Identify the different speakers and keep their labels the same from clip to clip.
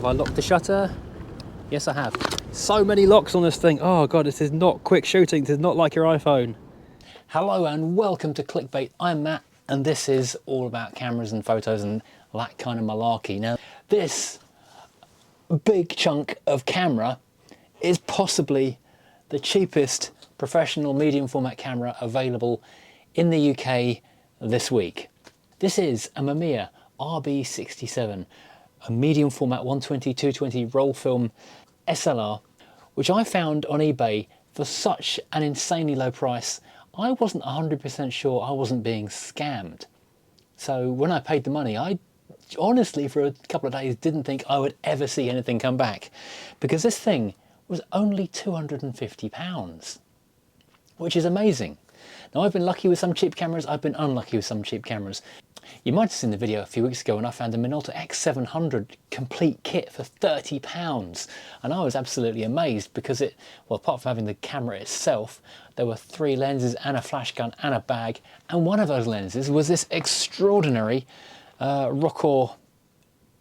Speaker 1: Have I locked the shutter? Yes, I have. So many locks on this thing. Oh God, this is not quick shooting. This is not like your iPhone. Hello and welcome to Clickbait. I'm Matt and this is all about cameras and photos and that kind of malarkey. Now, this big chunk of camera is possibly the cheapest professional medium format camera available in the UK this week. This is a Mamiya RB67, a medium format 120-220 roll film SLR, which I found on eBay for such an insanely low price. I wasn't 100% sure I wasn't being scammed. So when I paid the money, I honestly for a couple of days didn't think I would ever see anything come back, because this thing was only £250, which is amazing. Now, I've been lucky with some cheap cameras, I've been unlucky with some cheap cameras. You might have seen the video a few weeks ago when I found a Minolta X700 complete kit for £30, and I was absolutely amazed because it, well, apart from having the camera itself, there were 3 lenses and a flash gun and a bag, and one of those lenses was this extraordinary Rokkor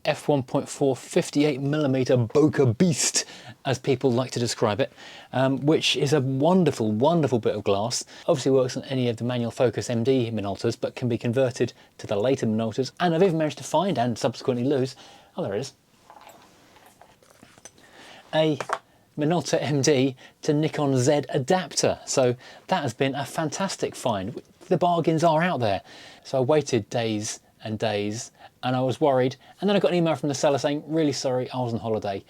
Speaker 1: f1.4 58mm bokeh beast, as people like to describe it, which is a wonderful, wonderful bit of glass. Obviously works on any of the manual focus MD Minoltas, but can be converted to the later Minoltas, and I've even managed to find and subsequently lose, oh there it is, a Minolta MD to Nikon Z adapter. So that has been a fantastic find. The bargains are out there. So I waited days and days and I was worried, and then I got an email from the seller saying, really sorry, I was on holiday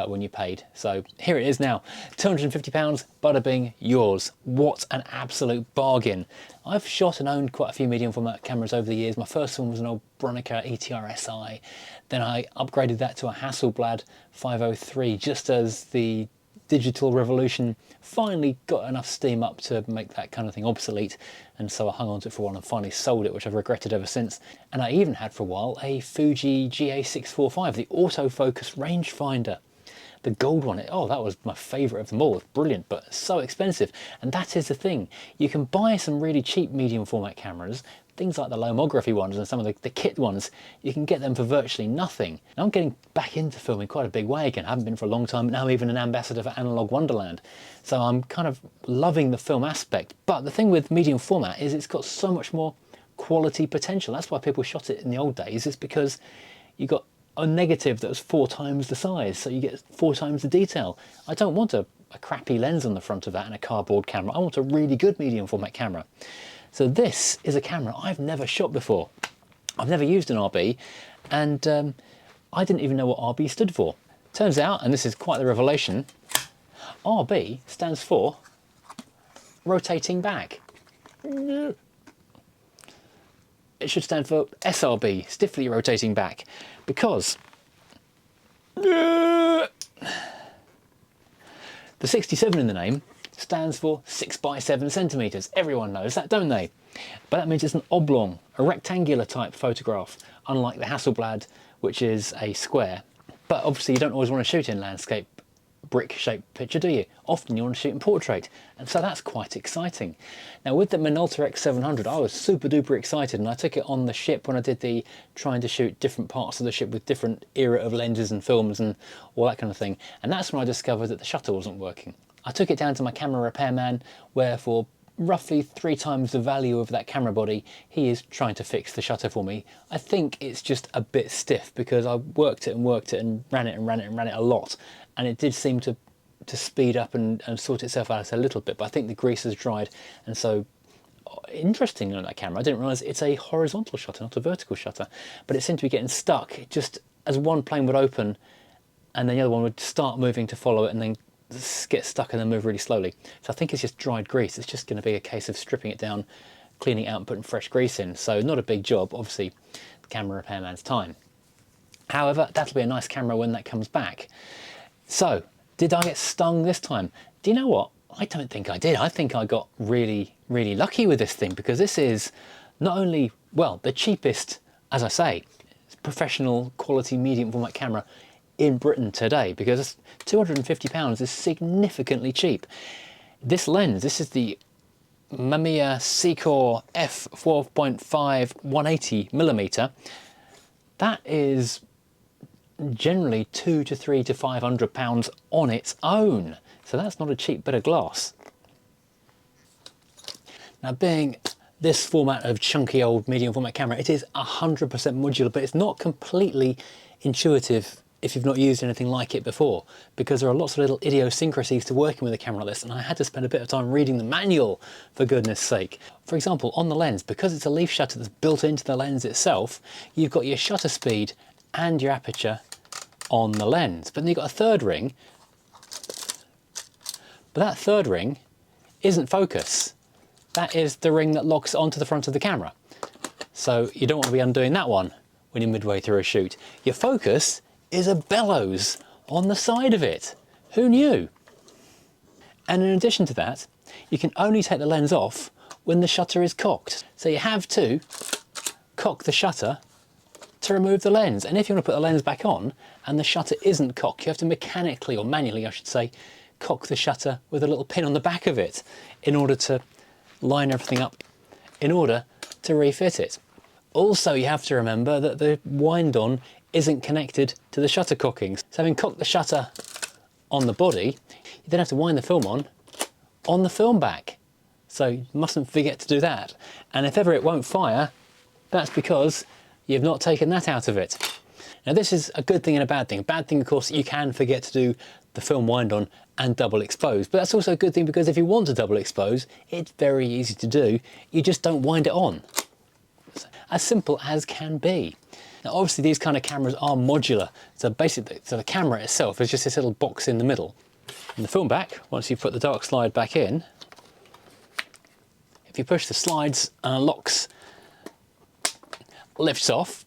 Speaker 1: when you paid. So here it is now, £250, bada bing, yours. What an absolute bargain. I've shot and owned quite a few medium format cameras over the years. My first one was an old Bronica ETR-SI. Then I upgraded that to a Hasselblad 503 just as the digital revolution finally got enough steam up to make that kind of thing obsolete, and so I hung on to it for a while and finally sold it, which I've regretted ever since. And I even had for a while a Fuji GA645, the autofocus rangefinder, the gold one. Oh, that was my favourite of them all. It's brilliant, but so expensive. And that is the thing, you can buy some really cheap medium format cameras, things like the lomography ones and some of the kit ones, you can get them for virtually nothing. Now I'm getting back into filming quite a big way again. I haven't been for a long time, but now I'm even an ambassador for Analog Wonderland. So I'm kind of loving the film aspect. But the thing with medium format is it's got so much more quality potential. That's why people shot it in the old days, is because you got a negative that was 4 times the size, so you get 4 times the detail. I don't want a crappy lens on the front of that and a cardboard camera. I want a really good medium format camera. So this is a camera I've never shot before. I've never used an RB, and I didn't even know what RB stood for. Turns out, and this is quite the revelation, RB stands for rotating back. It should stand for SRB, stiffly rotating back, because the 67 in the name stands for 6 by 7 centimeters. Everyone knows that, don't they? But that means it's an oblong, a rectangular type photograph, unlike the Hasselblad, which is a square. But obviously you don't always want to shoot in landscape brick shaped picture, do you? Often you want to shoot in portrait, and so that's quite exciting. Now with the Minolta X700, I was super duper excited, and I took it on the ship when I did the trying to shoot different parts of the ship with different era of lenses and films and all that kind of thing, and that's when I discovered that the shutter wasn't working. I took it down to my camera repairman, where for roughly 3 times the value of that camera body, he is trying to fix the shutter for me. I think it's just a bit stiff because I worked it and ran it a lot, and it did seem to speed up and sort itself out a little bit, but I think the grease has dried. And so, interestingly on that camera, I didn't realise it's a horizontal shutter, not a vertical shutter, but it seemed to be getting stuck just as one plane would open and then the other one would start moving to follow it and then get stuck and then move really slowly. So I think it's just dried grease. It's just going to be a case of stripping it down, cleaning it out and putting fresh grease in. So not a big job, obviously the camera repairman's time. However, that'll be a nice camera when that comes back. So did I get stung this time? Do you know what? I don't think I did. I think I got really, really lucky with this thing, because this is not only, well, the cheapest, as I say, professional quality medium format camera in Britain today, because £250 is significantly cheap. This lens, this is the Mamiya Secor f4.5 180mm. That is generally £200 to £300 to £500 on its own. So that's not a cheap bit of glass. Now, being this format of chunky old medium format camera, it is 100% modular, but it's not completely intuitive if you've not used anything like it before, because there are lots of little idiosyncrasies to working with a camera like this, and I had to spend a bit of time reading the manual, for goodness sake. For example, on the lens, because it's a leaf shutter that's built into the lens itself, you've got your shutter speed and your aperture on the lens, but then you've got a third ring, but that third ring isn't focus. That is the ring that locks onto the front of the camera. So you don't want to be undoing that one when you're midway through a shoot. Your focus is a bellows on the side of it. Who knew? And in addition to that, you can only take the lens off when the shutter is cocked. So you have to cock the shutter to remove the lens. And if you want to put the lens back on and the shutter isn't cocked, you have to mechanically, or manually I should say, cock the shutter with a little pin on the back of it in order to line everything up in order to refit it. Also, you have to remember that the wind-on isn't connected to the shutter cocking. So having cocked the shutter on the body, you then have to wind the film on the film back. So you mustn't forget to do that. And if ever it won't fire, that's because you've not taken that out of it. Now, this is a good thing and a bad thing. A bad thing, of course, you can forget to do the film wind-on and double expose, but that's also a good thing because if you want to double expose, it's very easy to do. You just don't wind it on. As simple as can be. Now, obviously these kind of cameras are modular, so basically the camera itself is just this little box in the middle. And the film back, once you put the dark slide back in, if you push the slides and unlocks, lifts off,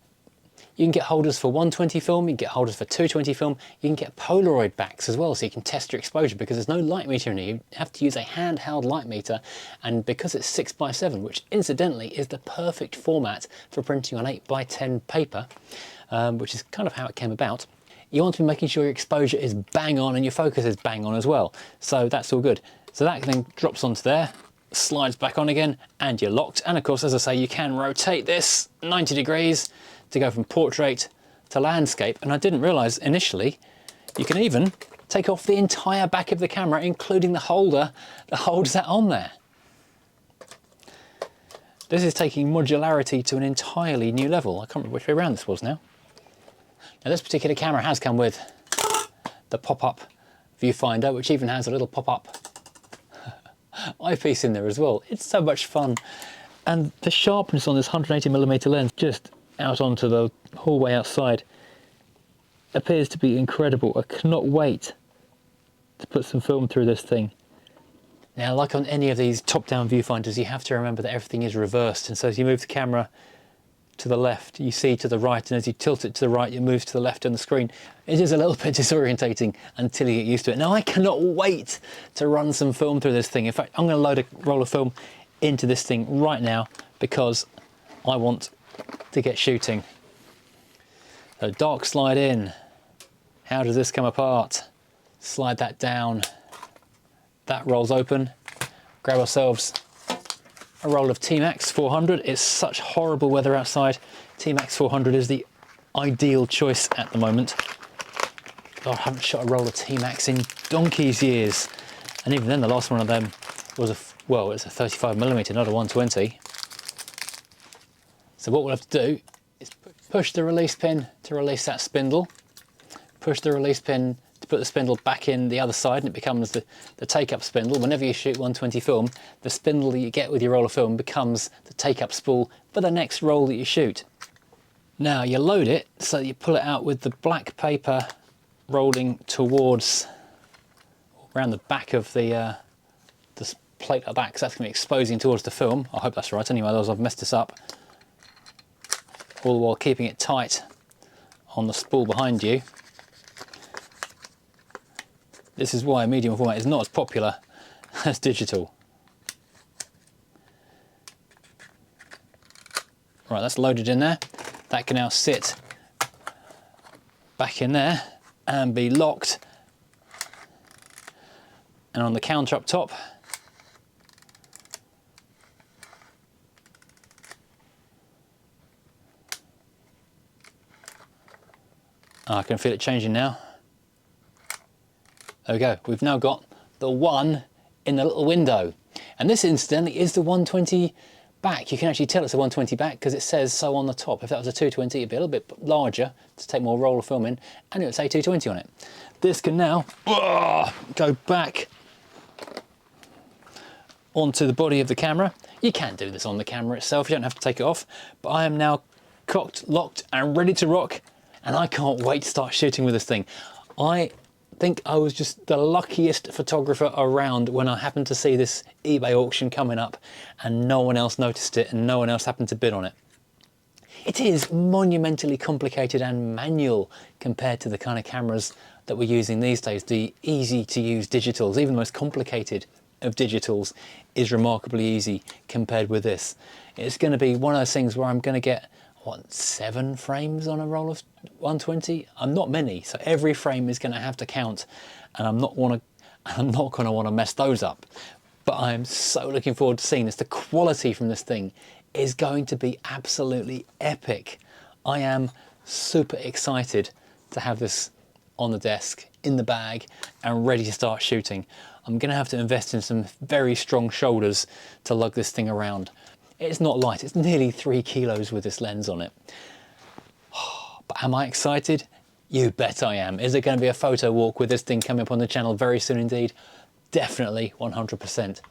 Speaker 1: you can get holders for 120 film, you can get holders for 220 film, you can get Polaroid backs as well, so you can test your exposure because there's no light meter in here. You have to use a handheld light meter, and because it's 6x7, which incidentally is the perfect format for printing on 8x10 paper, which is kind of how it came about, you want to be making sure your exposure is bang on and your focus is bang on as well. So that's all good. So that then drops onto there, slides back on again, and you're locked. And of course, as I say, you can rotate this 90 degrees to go from portrait to landscape. And I didn't realise initially, you can even take off the entire back of the camera, including the holder that holds that on there. This is taking modularity to an entirely new level. I can't remember which way around this was now. Now, this particular camera has come with the pop-up viewfinder, which even has a little pop-up eyepiece in there as well. It's so much fun. And the sharpness on this 180mm lens just out onto the hallway outside appears to be incredible. I cannot wait to put some film through this thing. Now, like on any of these top-down viewfinders, you have to remember that everything is reversed, and so as you move the camera to the left, you see to the right, and as you tilt it to the right, you move to the left on the screen. It is a little bit disorientating until you get used to it. Now, I cannot wait to run some film through this thing. In fact, I'm going to load a roll of film into this thing right now because I want to get shooting. So dark slide in. How does this come apart? Slide that down. That rolls open. Grab ourselves a roll of T-Max 400. It's such horrible weather outside. T-Max 400 is the ideal choice at the moment. God, I haven't shot a roll of T-Max in donkey's years. And even then, the last one of them was it's a 35mm, not a 120. So what we'll have to do is push the release pin to release that spindle, push the release pin to put the spindle back in the other side, and it becomes the take-up spindle. Whenever you shoot 120 film, the spindle that you get with your roll of film becomes the take-up spool for the next roll that you shoot. Now you load it so that you pull it out with the black paper rolling towards, around the back of the plate like that, because that's going to be exposing towards the film. I hope that's right, anyway, otherwise I've messed this up. All the while keeping it tight on the spool behind you. This is why medium format is not as popular as digital. Right, that's loaded in there. That can now sit back in there and be locked. And on the counter up top, I can feel it changing now. There we go. We've now got the 1 in the little window. And this incidentally is the 120 back. You can actually tell it's a 120 back because it says so on the top. If that was a 220, it'd be a little bit larger to take more roll of film in, and it would say 220 on it. This can now go back onto the body of the camera. You can do this on the camera itself, you don't have to take it off, but I am now cocked, locked and ready to rock, and I can't wait to start shooting with this thing. I think I was just the luckiest photographer around when I happened to see this eBay auction coming up and no one else noticed it and no one else happened to bid on it. It is monumentally complicated and manual compared to the kind of cameras that we're using these days, the easy to use digitals. Even the most complicated of digitals is remarkably easy compared with this. It's going to be one of those things where I'm going to get, what, 7 frames on a roll of 120? I'm not many, so every frame is going to have to count, and I'm not going to want to mess those up. But I'm so looking forward to seeing this. The quality from this thing is going to be absolutely epic. I am super excited to have this on the desk, in the bag, and ready to start shooting. I'm going to have to invest in some very strong shoulders to lug this thing around. It's not light, it's nearly 3 kilos with this lens on it. But am I excited? You bet I am. Is there going to be a photo walk with this thing coming up on the channel very soon indeed? Definitely, 100%.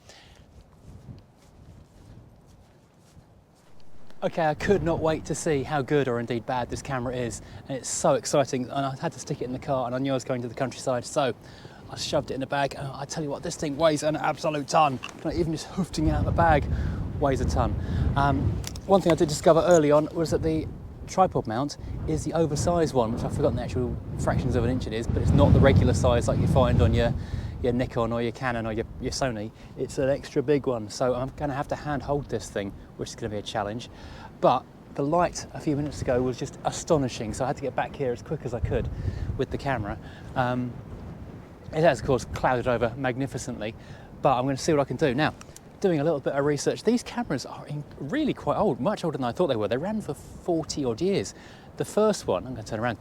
Speaker 1: Okay, I could not wait to see how good or indeed bad this camera is. And it's so exciting, and I had to stick it in the car, and I knew I was going to the countryside, so I shoved it in the bag. And I tell you what, this thing weighs an absolute ton. Even just hoofing it out of the bag weighs a ton. One thing I did discover early on was that the tripod mount is the oversized one, which I've forgotten the actual fractions of an inch it is, but it's not the regular size like you find on your Nikon or your Canon or your Sony. It's an extra big one, so I'm going to have to hand hold this thing, which is going to be a challenge. But the light a few minutes ago was just astonishing, so I had to get back here as quick as I could with the camera. It has, of course, clouded over magnificently, but I'm going to see what I can do. Now, doing a little bit of research, these cameras are really quite old, much older than I thought they were. They ran for 40 odd years. The first one, I'm going to turn around.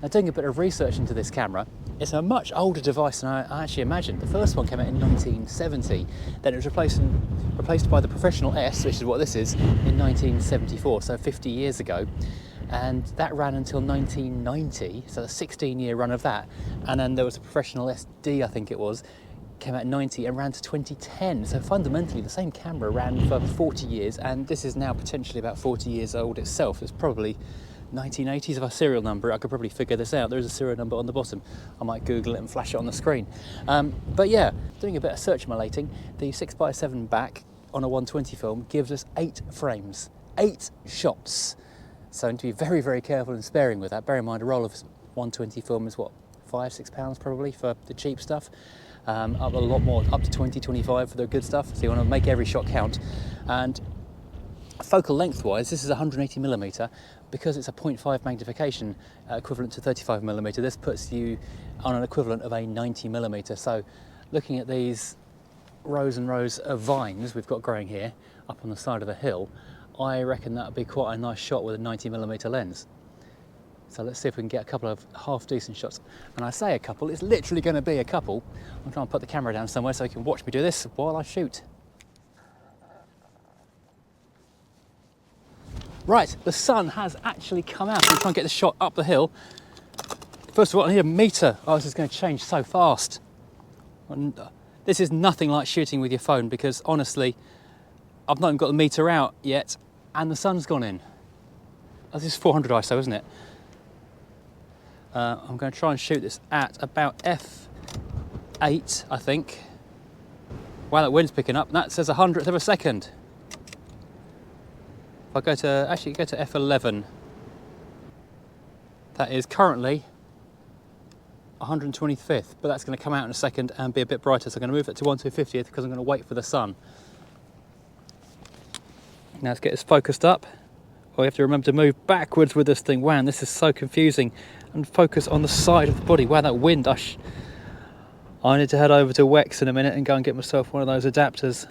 Speaker 1: Now, doing a bit of research into this camera, it's a much older device than I actually imagined. The first one came out in 1970, then it was replaced by the Professional S, which is what this is, in 1974, so 50 years ago. And that ran until 1990, so a 16-year run of that. And then there was a Professional SD, I think it was, came out in 90 and ran to 2010. So fundamentally, the same camera ran for 40 years, and this is now potentially about 40 years old itself. It's probably 1980s. If I serial number it, I could probably figure this out. There is a serial number on the bottom. I might Google it and flash it on the screen. But yeah, doing a bit of search emulating, the 6x7 back on a 120 film gives us 8 frames, 8 shots. So I need to be very, very careful and sparing with that. Bear in mind, a roll of 120 film is what, £5–6 probably for the cheap stuff. Up a lot more, up to 20–25 for the good stuff. So you want to make every shot count. And focal length wise, this is 180mm. Because it's a 0.5 magnification equivalent to 35mm, this puts you on an equivalent of a 90mm. So looking at these rows and rows of vines we've got growing here up on the side of the hill, I reckon that would be quite a nice shot with a 90mm lens. So let's see if we can get a couple of half decent shots. And I say a couple, it's literally going to be a couple. I'm trying to put the camera down somewhere so you can watch me do this while I shoot. Right, the sun has actually come out. I'm trying to get the shot up the hill. First of all, I need a meter. Oh, this is going to change so fast. And this is nothing like shooting with your phone because honestly, I've not even got the meter out yet and the sun's gone in. Oh, this is 400 ISO, isn't it? I'm going to try and shoot this at about f8, I think. Wow, that wind's picking up. And that says 100th of a second. If I go to, actually go to f11, that is currently 125th, but that's going to come out in a second and be a bit brighter. So I'm going to move it to 1/250th because I'm going to wait for the sun. Now let's get this focused up. Oh, you have to remember to move backwards with this thing. Wow, this is so confusing. And focus on the side of the body. Wow, that wind. I need to head over to Wex in a minute and go and get myself one of those adapters.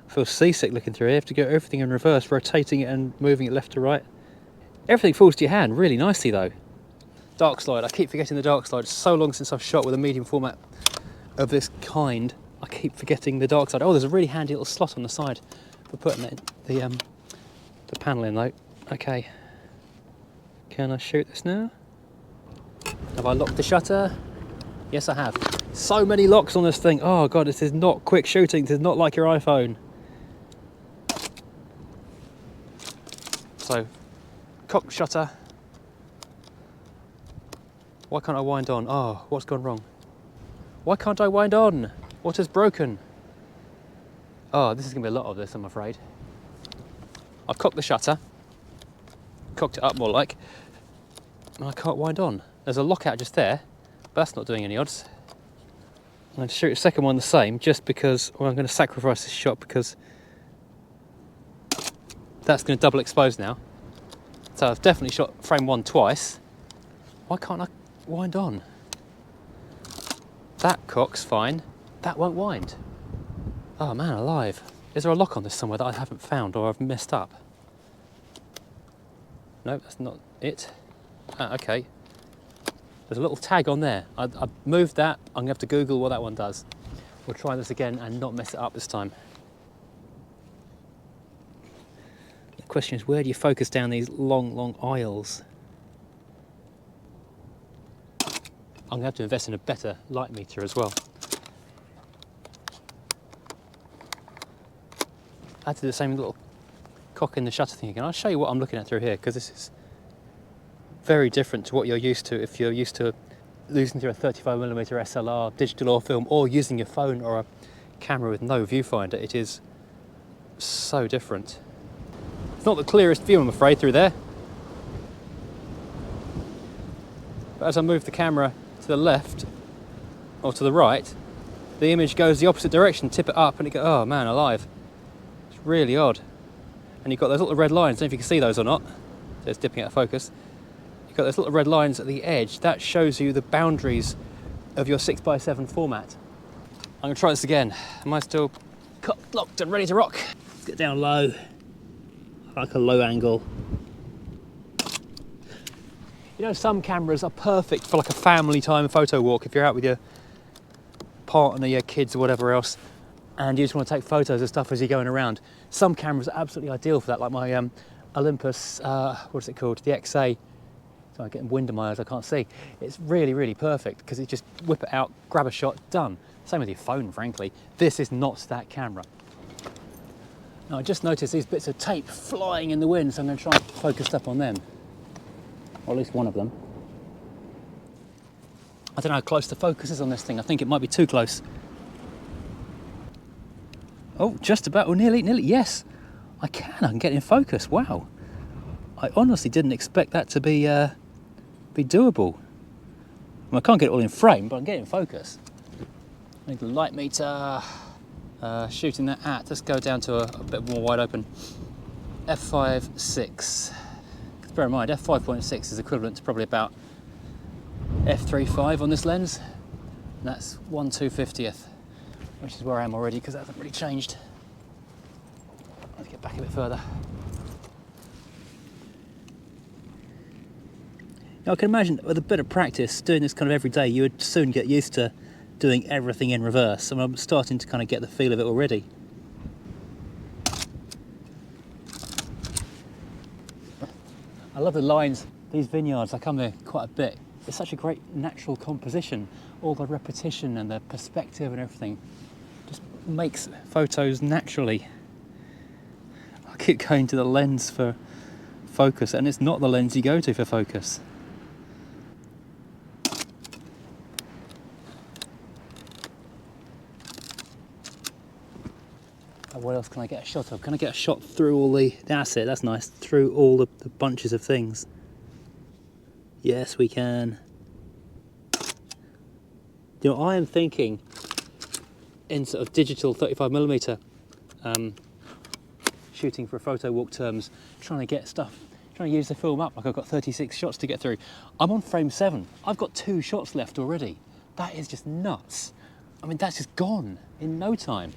Speaker 1: I feel seasick looking through here. You have to get everything in reverse, rotating it and moving it left to right. Everything falls to your hand really nicely though. Dark slide, I keep forgetting the dark slide. It's so long since I've shot with a medium format of this kind. I keep forgetting the dark side. Oh, there's a really handy little slot on the side for putting the panel in though. Okay, can I shoot this now? Have I locked the shutter? Yes, I have. So many locks on this thing. Oh God, this is not quick shooting. This is not like your iPhone. So, cock shutter. Why can't I wind on? Oh, what's gone wrong? Why can't I wind on? What has broken? Oh, this is gonna be a lot of this, I'm afraid. I've cocked the shutter. Cocked it up more like. And I can't wind on. There's a lockout just there, but that's not doing any odds. I'm going to shoot a second one the same, just because, well, I'm going to sacrifice this shot because that's going to double expose now. So I've definitely shot frame one twice. Why can't I wind on? That cock's fine. That won't wind. Oh man alive. Is there a lock on this somewhere that I haven't found or I've messed up? No, that's not it. Ah, okay. There's a little tag on there. I moved that. I'm going to have to Google what that one does. We'll try this again and not mess it up this time. The question is, where do you focus down these long, long aisles? I'm going to have to invest in a better light meter as well. I had to do the same little cock in the shutter thing again. I'll show you what I'm looking at through here, because this is very different to what you're used to if you're used to losing through a 35mm SLR, digital or film, or using your phone or a camera with no viewfinder. It is so different. It's not the clearest view, I'm afraid, through there. But as I move the camera to the left or to the right, the image goes the opposite direction, tip it up and it goes, oh man alive. It's really odd. And you've got those little red lines, I don't know if you can see those or not. So it's dipping out of focus. You've got those little red lines at the edge. That shows you the boundaries of your 6x7 format. I'm going to try this again. Am I still cocked, locked and ready to rock? Let's get down low. I like a low angle. You know, some cameras are perfect for like a family time photo walk. If you're out with your partner, your kids or whatever else, and you just want to take photos of stuff as you're going around. Some cameras are absolutely ideal for that, like my Olympus, what's it called? The XA. So I'm getting wind in my eyes, I can't see. It's really, really perfect because you just whip it out, grab a shot, done. Same with your phone, frankly. This is not that camera. Now I just noticed these bits of tape flying in the wind, so I'm going to try and focus up on them. Or at least one of them. I don't know how close the focus is on this thing. I think it might be too close. Oh, just about, oh, nearly, yes. I can get in focus, wow. I honestly didn't expect that to be doable. Well, I can't get it all in frame, but I can get it in focus. I need the light meter, shooting that at, let's go down to a bit more wide open. f5.6. Bear in mind, f5.6 is equivalent to probably about f3.5 on this lens. And that's 1/250th, which is where I am already because that hasn't really changed. Let's get back a bit further. Now I can imagine with a bit of practice doing this kind of every day, you would soon get used to doing everything in reverse. And I'm starting to kind of get the feel of it already. I love the lines. These vineyards, I come here quite a bit. It's such a great natural composition. All the repetition and the perspective and everything just makes photos naturally. I keep going to the lens for focus, and it's not the lens you go to for focus. What else can I get a shot of? Can I get a shot through all the... That's it, that's nice. Through all the bunches of things. Yes, we can. You know, I am thinking in sort of digital 35mm shooting for photo walk terms, trying to use the film up like I've got 36 shots to get through. I'm on frame 7. I've got 2 shots left already. That is just nuts. I mean, that's just gone in no time.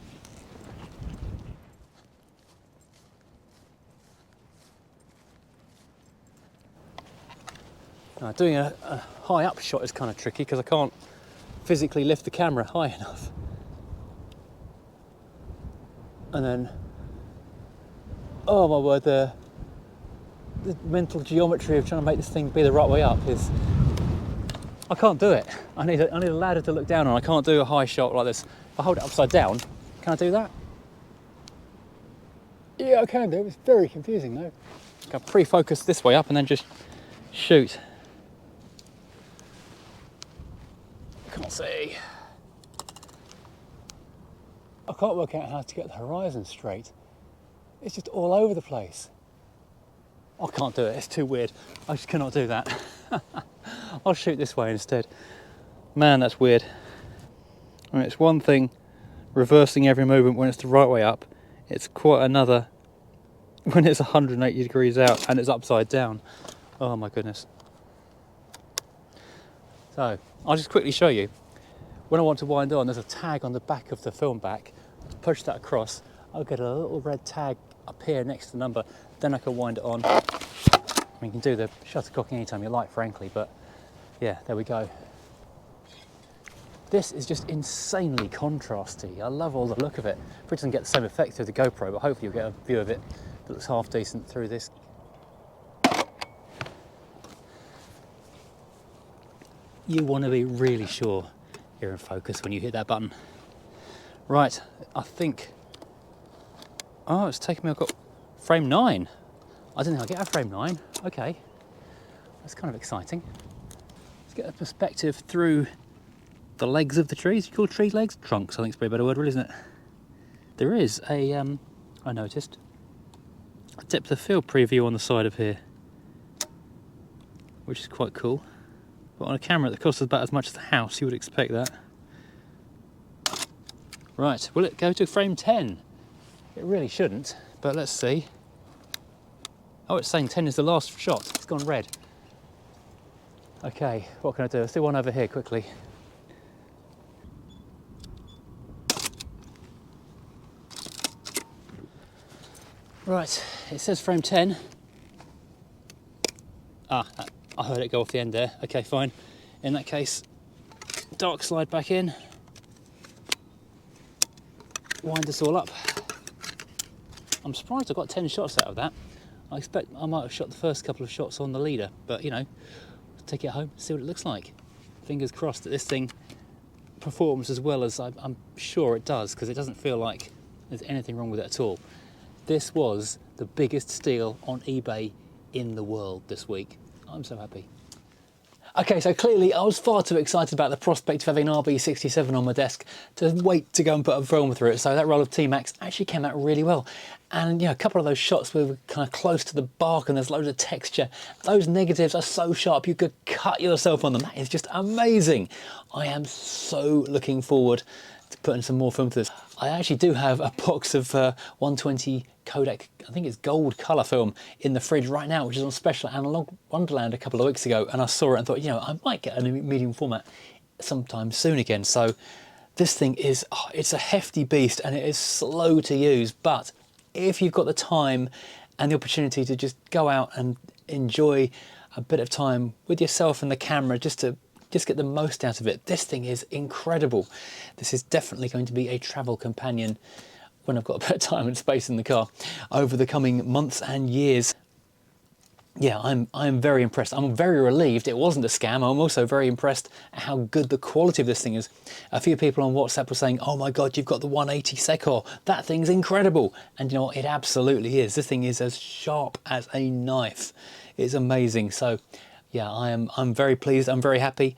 Speaker 1: Now, doing a high up shot is kind of tricky because I can't physically lift the camera high enough. And then, oh my word, the mental geometry of trying to make this thing be the right way up is, I can't do it. I need a ladder to look down on. I can't do a high shot like this. If I hold it upside down, can I do that? Yeah, I can do. It's very confusing though. I can pre-focus this way up and then just shoot. Can't see. I can't work out how to get the horizon straight. It's just all over the place. I can't do it, it's too weird. I just cannot do that. I'll shoot this way instead. Man, that's weird. I mean, it's one thing reversing every movement when it's the right way up. It's quite another when it's 180 degrees out and it's upside down. Oh my goodness. So, I'll just quickly show you. When I want to wind on, there's a tag on the back of the film back. Push that across, I'll get a little red tag up here next to the number, then I can wind it on. I mean, you can do the shuttercocking anytime you like, frankly, but yeah, there we go. This is just insanely contrasty. I love all the look of it. It doesn't get the same effect through the GoPro, but hopefully you'll get a view of it that looks half decent through this. You want to be really sure you're in focus when you hit that button. Right, I think, oh, it's taken me, I've got frame 9. I didn't think I'd get a frame 9. Okay, that's kind of exciting. Let's get a perspective through the legs of the trees. You call tree legs? Trunks, I think is probably a better word, really, isn't it? There is a, I noticed, a depth of field preview on the side of here, which is quite cool. But on a camera that costs about as much as the house, you would expect that. Right, will it go to frame 10? It really shouldn't, but let's see. Oh, it's saying 10 is the last shot. It's gone red. Okay, what can I do? Let's do one over here quickly. Right, it says frame 10. Ah, I heard it go off the end there. Okay, fine. In that case, dark slide back in. Wind this all up. I'm surprised I got 10 shots out of that. I expect I might have shot the first couple of shots on the leader, but you know, take it home, see what it looks like. Fingers crossed that this thing performs as well as I'm sure it does, because it doesn't feel like there's anything wrong with it at all. This was the biggest steal on eBay in the world this week. I'm so happy. Okay, so clearly I was far too excited about the prospect of having an RB67 on my desk to wait to go and put a film through it. So that roll of T-Max actually came out really well. And you know, a couple of those shots were kind of close to the bark and there's loads of texture. Those negatives are so sharp you could cut yourself on them. That is just amazing. I am so looking forward to putting some more film through this. I actually do have a box of 120 Kodak, I think it's gold colour film in the fridge right now, which is on special at Analog Wonderland a couple of weeks ago, and I saw it and thought, you know, I might get a medium format sometime soon again. So this thing is, oh, it's a hefty beast and it is slow to use, but if you've got the time and the opportunity to just go out and enjoy a bit of time with yourself and the camera, just get the most out of it, this thing is incredible. This is definitely going to be a travel companion when I've got a bit of time and space in the car over the coming months and years. Yeah, I'm very impressed. I'm very relieved it wasn't a scam. I'm also very impressed at how good the quality of this thing is. A few people on WhatsApp were saying, oh my God, you've got the 180 Secor. That thing's incredible. And you know what, it absolutely is. This thing is as sharp as a knife. It's amazing. So yeah, I'm very pleased. I'm very happy.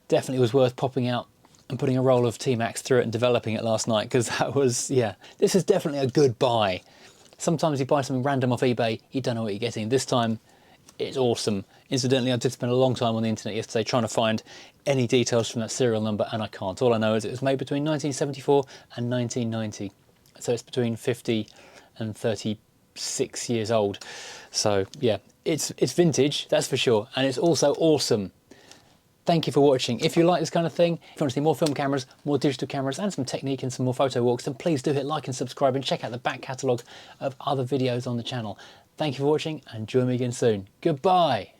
Speaker 1: Definitely was worth popping out and putting a roll of T-Max through it and developing it last night, because that was, yeah, this is definitely a good buy. Sometimes you buy something random off eBay, you don't know what you're getting. This time, it's awesome. Incidentally, I did spend a long time on the internet yesterday trying to find any details from that serial number, and I can't. All I know is it was made between 1974 and 1990. So it's between 50 and 36 years old. So yeah, it's vintage, that's for sure. And it's also awesome. Thank you for watching. If you like this kind of thing, if you want to see more film cameras, more digital cameras and some technique and some more photo walks, then please do hit like and subscribe and check out the back catalogue of other videos on the channel. Thank you for watching and join me again soon. Goodbye.